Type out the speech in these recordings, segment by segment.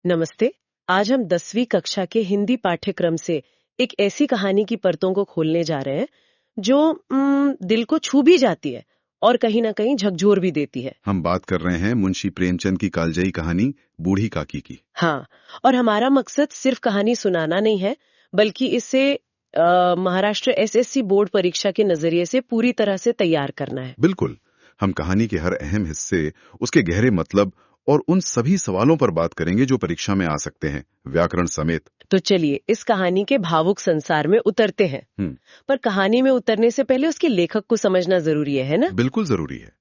नमस्ते। आज हम 10वीं कक्षा के हिंदी पाठ्यक्रम से एक ऐसी कहानी की परतों को खोलने जा रहे हैं जो दिल को छू भी जाती है और कहीं ना कहीं झकझोर भी देती है। हम बात कर रहे हैं मुंशी प्रेमचंद की कालजयी कहानी बूढ़ी काकी की। हाँ, और हमारा मकसद सिर्फ कहानी सुनाना नहीं है, बल्कि इसे महाराष्ट्र एसएससी बोर्ड परीक्षा के नजरिए से पूरी तरह से तैयार करना है। बिल्कुल, हम कहानी के हर अहम हिस्से, उसके गहरे मतलब और उन सभी सवालों पर बात करेंगे जो परीक्षा में आ सकते हैं, व्याकरण समेत। तो चलिए इस कहानी के भावुक संसार में उतरते हैं। पर कहानी में उतरने से पहले उसके लेखक को समझना जरूरी है ना? बिल्कुल जरूरी है।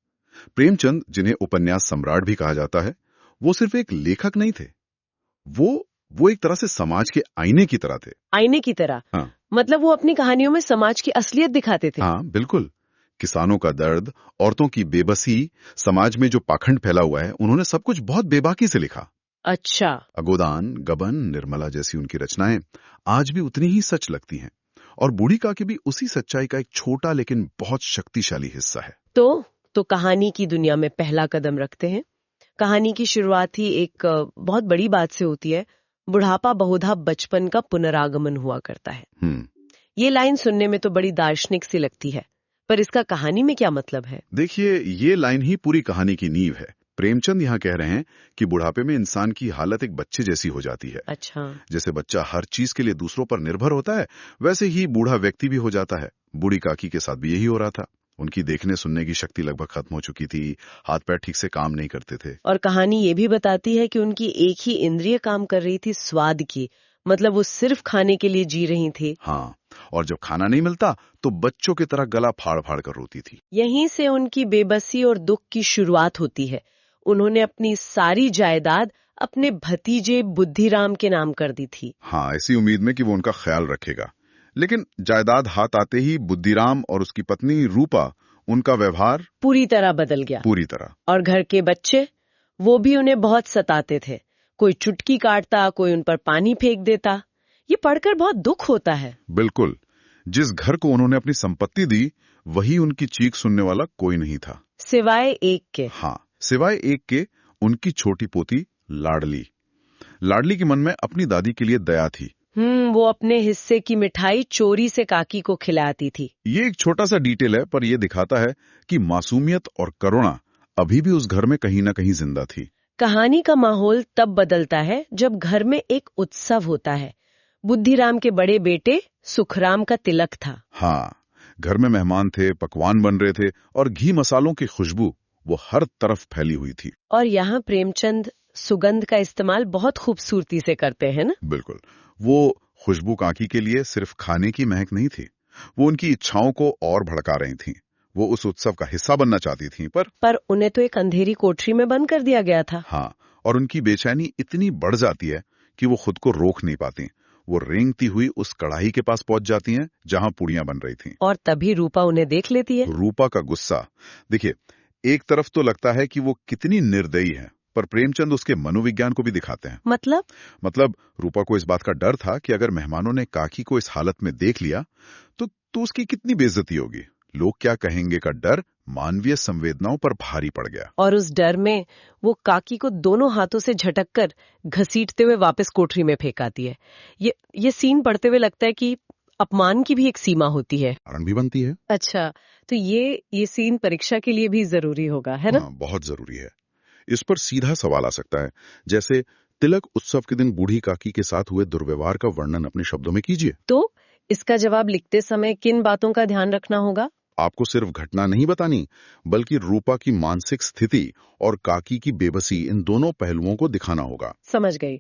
प्रेमचंद, जिन्हें उपन्यास सम्राट भी कहा जाता है, वो सिर्फ एक लेखक नहीं थे। वो एक तरह से समाज के आईने की तरह थे। आईने की तरह? हाँ। मतलब वो अपनी कहानियों में समाज की असलियत दिखाते थे। हाँ, बिल्कुल। किसानों का दर्द, औरतों की बेबसी, समाज में जो पाखंड फैला हुआ है, उन्होंने सब कुछ बहुत बेबाकी से लिखा। अच्छा। अगोदान, गबन, निर्मला जैसी उनकी रचनाएं आज भी उतनी ही सच लगती हैं। और बूढ़ी काकी भी उसी सच्चाई का एक छोटा लेकिन बहुत शक्तिशाली हिस्सा है। तो कहानी की दुनिया में पहला कदम रखते हैं। कहानी की शुरुआत ही एक बहुत बड़ी बात से होती है। बुढ़ापा बहुधा बचपन का पुनरागमन हुआ करता है। ये लाइन सुनने में तो बड़ी दार्शनिक सी लगती है, पर इसका कहानी में क्या मतलब है? देखिए, ये लाइन ही पूरी कहानी की नींव है। प्रेमचंद यहाँ कह रहे हैं कि बुढ़ापे में इंसान की हालत एक बच्चे जैसी हो जाती है। अच्छा। जैसे बच्चा हर चीज के लिए दूसरों पर निर्भर होता है, वैसे ही बूढ़ा व्यक्ति भी हो जाता है। बूढ़ी काकी के साथ भी यही हो रहा था। उनकी देखने सुनने की शक्ति लगभग खत्म हो चुकी थी, हाथ पैर ठीक से काम नहीं करते थे। और कहानी ये भी बताती है कि उनकी एक ही इंद्रिय काम कर रही थी, स्वाद की। मतलब वो सिर्फ खाने के लिए जी रही थी। हाँ, और जब खाना नहीं मिलता तो बच्चों की तरह गला फाड़ फाड़ कर रोती थी। यहीं से उनकी बेबसी और दुख की शुरुआत होती है। उन्होंने अपनी सारी जायदाद अपने भतीजे बुद्धिराम के नाम कर दी थी। हाँ, ऐसी उम्मीद में कि वो उनका ख्याल रखेगा। लेकिन जायदाद हाथ आते ही बुद्धिराम और उसकी पत्नी रूपा, उनका व्यवहार पूरी तरह बदल गया। पूरी तरह। और घर के बच्चे, वो भी उन्हें बहुत सताते थे। कोई चुटकी काटता, कोई उन पर पानी फेंक देता। ये पढ़कर बहुत दुख होता है। बिल्कुल। जिस घर को उन्होंने अपनी संपत्ति दी, वही उनकी चीख सुनने वाला कोई नहीं था, सिवाय एक के। हाँ, सिवाय एक के, उनकी छोटी पोती लाडली। लाडली के मन में अपनी दादी के लिए दया थी। वो अपने हिस्से की मिठाई चोरी से काकी को खिलाती थी। ये एक छोटा सा डिटेल है, पर यह दिखाता है कि मासूमियत और करुणा अभी भी उस घर में कहीं ना कहीं जिंदा थी। कहानी का माहौल तब बदलता है जब घर में एक उत्सव होता है। बुद्धिराम के बड़े बेटे सुखराम का तिलक था। हाँ, घर में मेहमान थे, पकवान बन रहे थे और घी मसालों की खुशबू वो हर तरफ फैली हुई थी। और यहाँ प्रेमचंद सुगंध का इस्तेमाल बहुत खूबसूरती से करते हैं ना? बिल्कुल। वो खुशबू काकी के लिए सिर्फ खाने की महक नहीं थी, वो उनकी इच्छाओं को और भड़का रही थी। वो उस उत्सव का हिस्सा बनना चाहती थी, पर उन्हें तो एक अंधेरी कोठरी में बंद कर दिया गया था। हाँ, और उनकी बेचैनी इतनी बढ़ जाती है कि वो खुद को रोक नहीं पाती। वो रेंगती हुई उस कढ़ाई के पास पहुंच जाती हैं जहां पूड़ियां बन रही थीं। और तभी रूपा उन्हें देख लेती है। रूपा का गुस्सा देखिए, एक तरफ तो लगता है कि वो कितनी निर्दयी है, पर प्रेमचंद उसके मनोविज्ञान को भी दिखाते हैं। मतलब रूपा को इस बात का डर था कि अगर मेहमानों ने काकी को इस हालत में देख लिया तो उसकी कितनी बेइज्जती होगी। लोग क्या कहेंगे का डर मानवीय संवेदनाओं पर भारी पड़ गया। और उस डर में वो काकी को दोनों हाथों से झटक कर घसीटते हुए वापस कोठरी में फेंक आती है। ये सीन पढ़ते हुए लगता है कि अपमान की भी एक सीमा होती है। कारण भी बनती है। अच्छा, तो ये सीन परीक्षा के लिए भी जरूरी होगा, है ना? हाँ, बहुत जरूरी है। इस पर सीधा सवाल आ सकता है, जैसे तिलक उत्सव के दिन बूढ़ी काकी के साथ हुए दुर्व्यवहार का वर्णन अपने शब्दों में कीजिए। तो इसका जवाब लिखते समय किन बातों का ध्यान रखना होगा? आपको सिर्फ घटना नहीं बतानी, बल्कि रूपा की मानसिक स्थिति और काकी की बेबसी, इन दोनों पहलुओं को दिखाना होगा। समझ गई।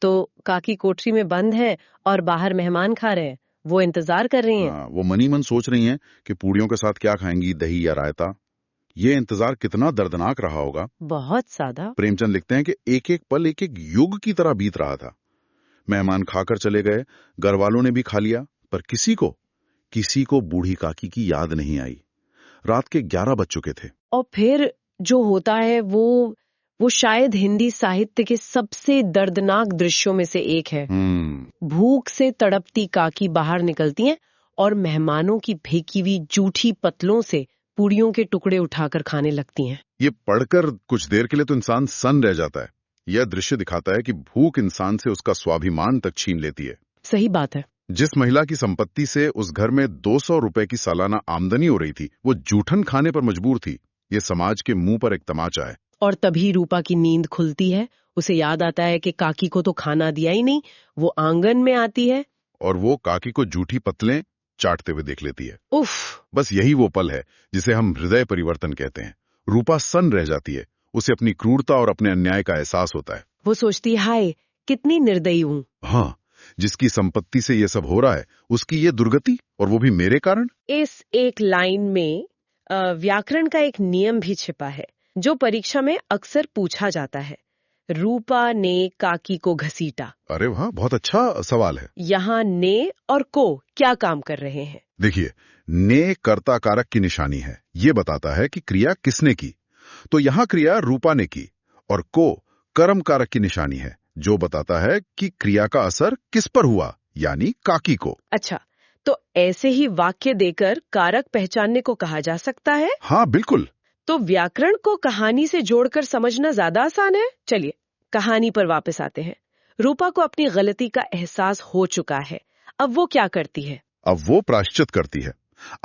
तो काकी कोठरी में बंद है और बाहर मेहमान खा रहे हैं। वो इंतजार कर रही हैं। वो मनी मन सोच रही हैं कि पूड़ियों के साथ क्या खाएंगी, दही या रायता। ये इंतजार कितना दर्दनाक रहा होगा। बहुत सादा। प्रेमचंद लिखते हैं कि एक एक पल एक एक युग की तरह बीत रहा था। मेहमान खाकर चले गए, घर वालों ने भी खा लिया, पर किसी को बूढ़ी काकी की याद नहीं आई। रात के 11 बज चुके थे। और फिर जो होता है वो शायद हिंदी साहित्य के सबसे दर्दनाक दृश्यों में से एक है। भूख से तड़पती काकी बाहर निकलती हैं और मेहमानों की फेंकी हुई जूठी पतलों से पूड़ियों के टुकड़े उठाकर खाने लगती हैं। ये पढ़कर कुछ देर के लिए तो इंसान सन्न रह जाता है। यह दृश्य दिखाता है कि भूख इंसान से उसका स्वाभिमान तक छीन लेती है। सही बात है। जिस महिला की संपत्ति से उस घर में 200 रुपए की सालाना आमदनी हो रही थी, वो जूठन खाने पर मजबूर थी। ये समाज के मुंह पर एक तमाचा है। और तभी रूपा की नींद खुलती है। उसे याद आता है कि काकी को तो खाना दिया ही नहीं। वो आंगन में आती है और वो काकी को जूठी पतलें चाटते हुए देख लेती है। उफ! बस यही वो पल है जिसे हम हृदय परिवर्तन कहते हैं। रूपा सन्न रह जाती है। उसे अपनी क्रूरता और अपने अन्याय का एहसास होता है। वो सोचती है, हाय कितनी निर्दयी हूँ। हाँ, जिसकी संपत्ति से ये सब हो रहा है, उसकी ये दुर्गति, और वो भी मेरे कारण। इस एक लाइन में व्याकरण का एक नियम भी छिपा है जो परीक्षा में अक्सर पूछा जाता है। रूपा ने काकी को घसीटा। अरे वाह, बहुत अच्छा सवाल है। यहाँ ने और को क्या काम कर रहे हैं? देखिए, ने कर्ता कारक की निशानी है। ये बताता है कि क्रिया किसने की। तो यहाँ क्रिया रूपा ने की, और को कर्म कारक की निशानी है जो बताता है कि क्रिया का असर किस पर हुआ, यानी काकी को। अच्छा, तो ऐसे ही वाक्य देकर कारक पहचानने को कहा जा सकता है? हाँ बिल्कुल। तो व्याकरण को कहानी से जोड़कर समझना ज्यादा आसान है। चलिए कहानी पर वापस आते हैं। रूपा को अपनी गलती का एहसास हो चुका है। अब वो क्या करती है? अब वो प्रायश्चित करती है।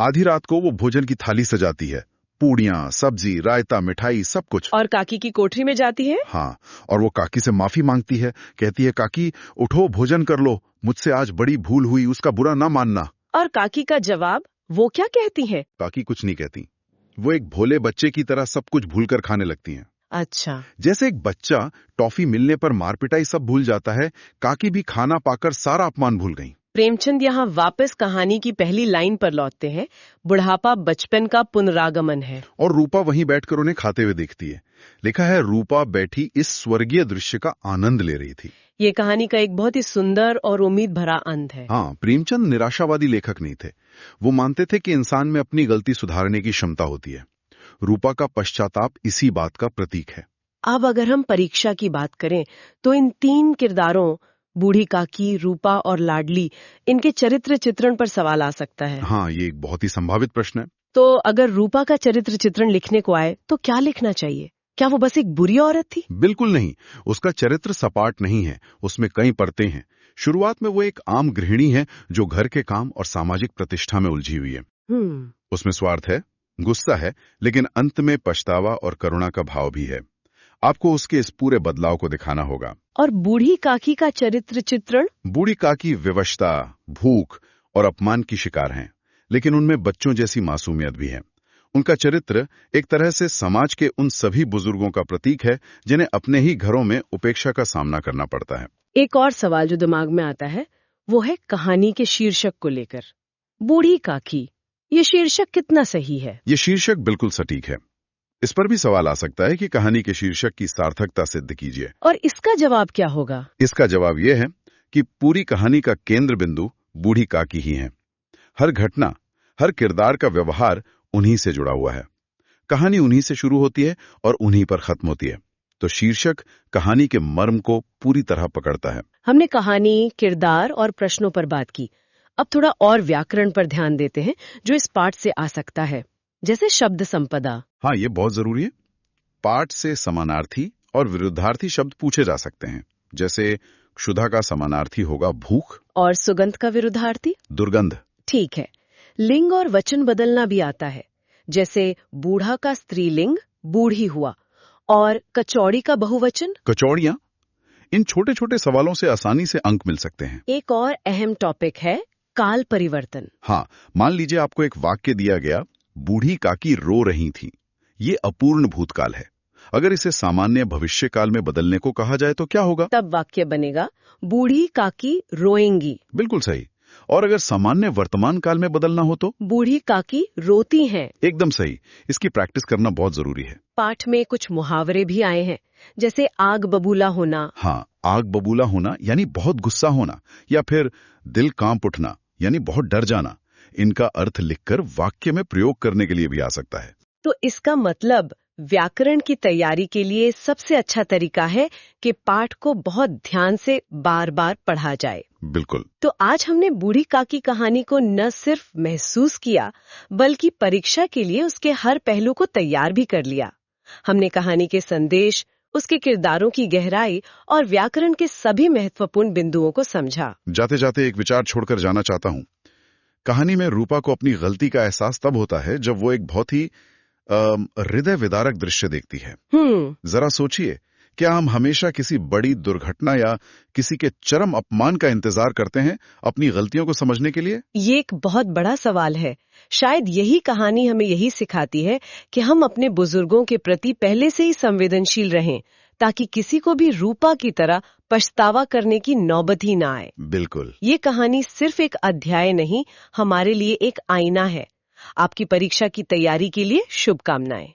आधी रात को वो भोजन की थाली सजाती है। पूड़ियाँ, सब्जी, रायता, मिठाई, सब कुछ। और काकी की कोठरी में जाती है। हाँ, और वो काकी से माफी मांगती है। कहती है, काकी उठो, भोजन कर लो, मुझसे आज बड़ी भूल हुई, उसका बुरा ना मानना। और काकी का जवाब? वो क्या कहती है? काकी कुछ नहीं कहती। वो एक भोले बच्चे की तरह सब कुछ भूलकर खाने लगती हैं। अच्छा, जैसे एक बच्चा टॉफी मिलने पर मार पिटाई सब भूल जाता है, काकी भी खाना पाकर सारा अपमान भूल गई। प्रेमचंद यहाँ वापस कहानी की पहली लाइन पर लौटते हैं। बुढ़ापा बचपन का पुनरागमन है। और रूपा वहीं बैठकर उन्हें खाते हुए देखती है। लिखा है, रूपा बैठी इस स्वर्गीय दृश्य का आनंद ले रही थी। ये कहानी का एक बहुत ही सुंदर और उम्मीद भरा अंत है। हाँ, प्रेमचंद निराशावादी लेखक नहीं थे। वो मानते थे कि इंसान में अपनी गलती सुधारने की क्षमता होती है। रूपा का पश्चाताप इसी बात का प्रतीक है। अब अगर हम परीक्षा की बात करें तो इन तीन किरदारों, बूढ़ी काकी, रूपा और लाडली, इनके चरित्र चित्रण पर सवाल आ सकता है। हाँ, ये एक बहुत ही संभावित प्रश्न है। तो अगर रूपा का चरित्र चित्रण लिखने को आए तो क्या लिखना चाहिए? क्या वो बस एक बुरी औरत थी? बिल्कुल नहीं। उसका चरित्र सपाट नहीं है, उसमें कई परतें हैं। शुरुआत में वो एक आम गृहिणी है जो घर के काम और सामाजिक प्रतिष्ठा में उलझी हुई है। उसमें स्वार्थ है, गुस्सा है, लेकिन अंत में पछतावा और करुणा का भाव भी है। आपको उसके इस पूरे बदलाव को दिखाना होगा। और बूढ़ी काकी का चरित्र चित्रण? बूढ़ी काकी विवशता, भूख और अपमान की शिकार हैं, लेकिन उनमें बच्चों जैसी मासूमियत भी है। उनका चरित्र एक तरह से समाज के उन सभी बुजुर्गों का प्रतीक है जिन्हें अपने ही घरों में उपेक्षा का सामना करना पड़ता है। एक और सवाल जो दिमाग में आता है वो है कहानी के शीर्षक को लेकर। बूढ़ी काकी, ये शीर्षक कितना सही है? ये शीर्षक बिल्कुल सटीक है। इस पर भी सवाल आ सकता है कि कहानी के शीर्षक की सार्थकता सिद्ध कीजिए। और इसका जवाब क्या होगा? इसका जवाब यह है कि पूरी कहानी का केंद्र बिंदु बूढ़ी काकी ही है। हर घटना, हर किरदार का व्यवहार उन्हीं से जुड़ा हुआ है। कहानी उन्हीं से शुरू होती है और उन्हीं पर खत्म होती है। तो शीर्षक कहानी के मर्म को पूरी तरह पकड़ता है। हमने कहानी, किरदार और प्रश्नों पर बात की। अब थोड़ा और व्याकरण पर ध्यान देते हैं जो इस पाठ से आ सकता है, जैसे शब्द संपदा। हाँ, ये बहुत जरूरी है। पाठ से समानार्थी और विरुद्धार्थी शब्द पूछे जा सकते हैं। जैसे क्षुधा का समानार्थी होगा भूख, और सुगंध का विरुद्धार्थी? दुर्गंध। ठीक है। लिंग और वचन बदलना भी आता है। जैसे बूढ़ा का स्त्रीलिंग बूढ़ी हुआ, और कचौड़ी का बहुवचन? कचौड़ियां। इन छोटे छोटे सवालों से आसानी से अंक मिल सकते हैं। एक और अहम टॉपिक है काल परिवर्तन। हाँ, मान लीजिए आपको एक वाक्य दिया गया, बूढ़ी काकी रो रही थी। ये अपूर्ण भूतकाल है। अगर इसे सामान्य भविष्य काल में बदलने को कहा जाए तो क्या होगा? तब वाक्य बनेगा, बूढ़ी काकी रोएंगी। बिल्कुल सही। और अगर सामान्य वर्तमान काल में बदलना हो तो? बूढ़ी काकी रोती हैं। एकदम सही। इसकी प्रैक्टिस करना बहुत जरूरी है। पाठ में कुछ मुहावरे भी आए हैं, जैसे आग बबूला होना। हाँ, आग बबूला होना यानी बहुत गुस्सा होना, या फिर दिल कांप उठना यानी बहुत डर जाना। इनका अर्थ लिखकर वाक्य में प्रयोग करने के लिए भी आ सकता है। तो इसका मतलब व्याकरण की तैयारी के लिए सबसे अच्छा तरीका है कि पाठ को बहुत ध्यान से बार बार पढ़ा जाए। बिल्कुल। तो आज हमने बूढ़ी काकी कहानी को न सिर्फ महसूस किया, बल्कि परीक्षा के लिए उसके हर पहलू को तैयार भी कर लिया। हमने कहानी के संदेश, उसके किरदारों की गहराई और व्याकरण के सभी महत्वपूर्ण बिंदुओं को समझा। जाते जाते एक विचार छोड़कर जाना चाहता हूँ। कहानी में रूपा को अपनी गलती का एहसास तब होता है जब वो एक बहुत ही हृदय विदारक दृश्य देखती है। जरा सोचिए, क्या हम हमेशा किसी बड़ी दुर्घटना या किसी के चरम अपमान का इंतजार करते हैं अपनी गलतियों को समझने के लिए? ये एक बहुत बड़ा सवाल है। शायद यही कहानी हमें यही सिखाती है कि हम अपने बुजुर्गों के प्रति पहले से ही संवेदनशील रहें, ताकि किसी को भी रूपा की तरह पछतावा करने की नौबत ही ना आए। बिल्कुल। ये कहानी सिर्फ एक अध्याय नहीं, हमारे लिए एक आईना है। आपकी परीक्षा की तैयारी के लिए शुभकामनाएं।